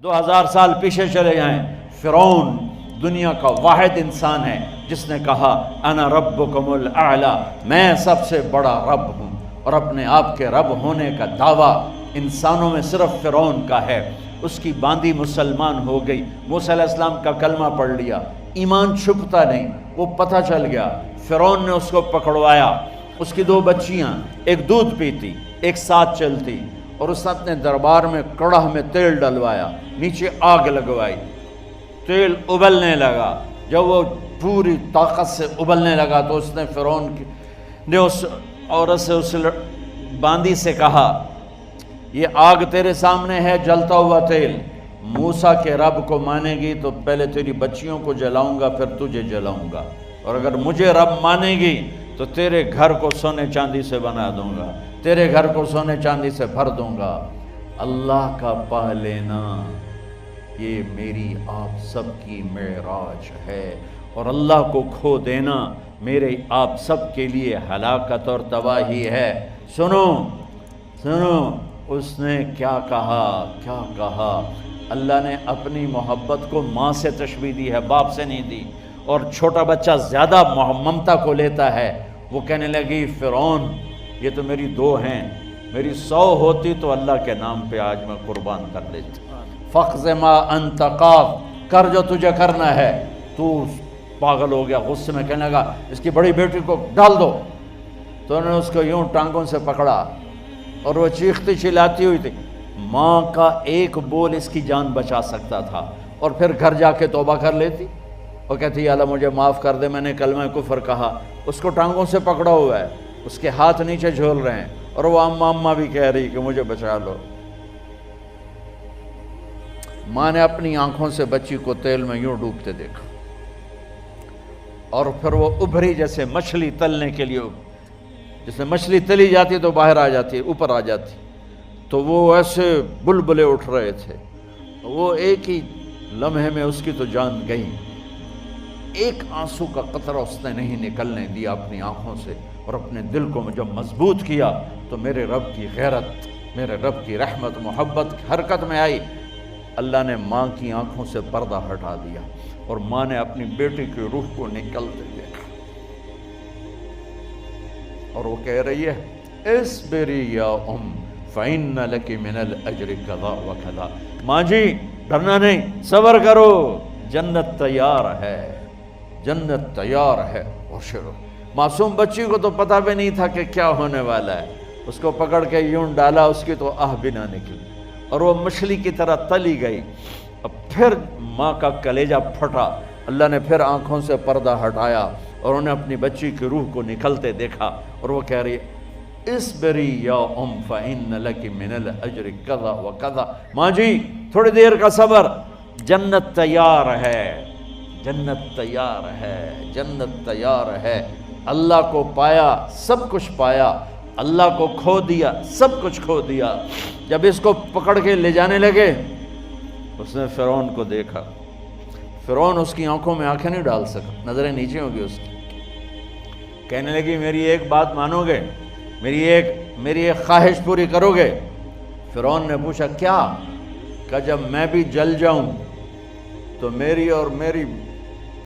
2000 سال پیچھے چلے جائیں، فرعون دنیا کا واحد انسان ہے جس نے کہا انا ربکم الاعلی، میں سب سے بڑا رب ہوں، اور اپنے آپ کے رب ہونے کا دعویٰ انسانوں میں صرف فرعون کا ہے۔ اس کی باندی مسلمان ہو گئی، موسیٰ علیہ السلام کا کلمہ پڑھ لیا، ایمان چھپتا نہیں، وہ پتہ چل گیا۔ فرعون نے اس کو پکڑوایا، اس کی 2 بچیاں، ایک دودھ پیتی ایک ساتھ چلتی، اور اس نے اپنے دربار میں کڑاہ میں تیل ڈلوایا، نیچے آگ لگوائی، تیل ابلنے لگا۔ جب وہ پوری طاقت سے ابلنے لگا تو اس نے فرعون نے اس عورت سے، اس باندی سے کہا یہ آگ تیرے سامنے ہے، جلتا ہوا تیل، موسیٰ کے رب کو مانے گی تو پہلے تیری بچیوں کو جلاؤں گا پھر تجھے جلاؤں گا، اور اگر مجھے رب مانے گی تو تیرے گھر کو سونے چاندی سے بنا دوں گا، تیرے گھر کو سونے چاندی سے بھر دوں گا۔ اللہ کا پا لینا یہ میری آپ سب کی معراج ہے، اور اللہ کو کھو دینا میرے آپ سب کے لیے ہلاکت اور تباہی ہے۔ سنو سنو، اس نے کیا کہا؟ اللہ نے اپنی محبت کو ماں سے تشبیہ دی ہے، باپ سے نہیں دی، اور چھوٹا بچہ زیادہ ممتا کو لیتا ہے۔ وہ کہنے لگی فرعون یہ تو میری 2 ہیں، میری 100 ہوتی تو اللہ کے نام پہ آج میں قربان کر دیتی۔ فَاقْضِ مَا أَنْتَ قَاضٍ، کر جو تجھے کرنا ہے۔ تو پاگل ہو گیا، غصے میں کہنے لگا اس کی بڑی بیٹی کو ڈال دو۔ تو انہوں نے اس کو یوں ٹانگوں سے پکڑا اور وہ چیختی چلاتی ہوئی تھی۔ ماں کا ایک بول اس کی جان بچا سکتا تھا، اور پھر گھر جا کے توبہ کر لیتی اور کہتی یا اللہ مجھے معاف کر دے، میں نے کلمہ کفر کہا۔ اس کو ٹانگوں سے پکڑا ہوا ہے، اس کے ہاتھ نیچے جھول رہے ہیں، اور وہ اماں بھی کہہ رہی کہ مجھے بچا لو۔ ماں نے اپنی آنکھوں سے بچی کو تیل میں یوں ڈوبتے دیکھا، اور پھر وہ ابھری جیسے مچھلی تلنے کے لیے، جس میں مچھلی تلی جاتی تو باہر آ جاتی، اوپر آ جاتی، تو وہ ایسے بلبلے اٹھ رہے تھے۔ وہ ایک ہی لمحے میں اس کی تو جان گئی، ایک آنسو کا قطرہ اس نے نہیں نکلنے دیا اپنی آنکھوں سے، اور اپنے دل کو جب مضبوط کیا تو میرے رب کی غیرت، میرے رب کی رحمت محبت حرکت میں آئی۔ اللہ نے ماں کی آنکھوں سے پردہ ہٹا دیا، اور ماں نے اپنی بیٹی کی روح کو نکلتے دیکھا، اور وہ کہہ رہی ہے اصبری یا فإن لک من الأجر کذا وکذا۔ ماں جی ڈرنا نہیں، صبر کرو، جنت تیار ہے، جنت تیار ہے۔ اور شروع معصوم بچی کو تو پتہ بھی نہیں تھا کہ کیا ہونے والا ہے، اس کو پکڑ کے یوں ڈالا، اس کی تو آہ بھی نہ نکلی، اور وہ مچھلی کی طرح تلی گئی۔ اب پھر ماں کا کلیجہ پھٹا، اللہ نے پھر آنکھوں سے پردہ ہٹایا، اور انہیں اپنی بچی کی روح کو نکلتے دیکھا، اور وہ کہہ رہی ہے اصبری یا فإن لک من الأجر کذا وکذا۔ ماں جی تھوڑی دیر کا صبر، جنت تیار ہے، جنت تیار ہے، جنت تیار ہے۔ اللہ کو پایا سب کچھ پایا، اللہ کو کھو دیا سب کچھ کھو دیا۔ جب اس کو پکڑ کے لے جانے لگے، اس نے فرعون کو دیکھا، فرعون اس کی آنکھوں میں آنکھیں نہیں ڈال سکا، نظریں نیچے ہوگی اس کی۔ کہنے لگی میری ایک بات مانو گے، میری ایک خواہش پوری کرو گے؟ فرعون نے پوچھا کیا؟ کہ جب میں بھی جل جاؤں تو میری اور میری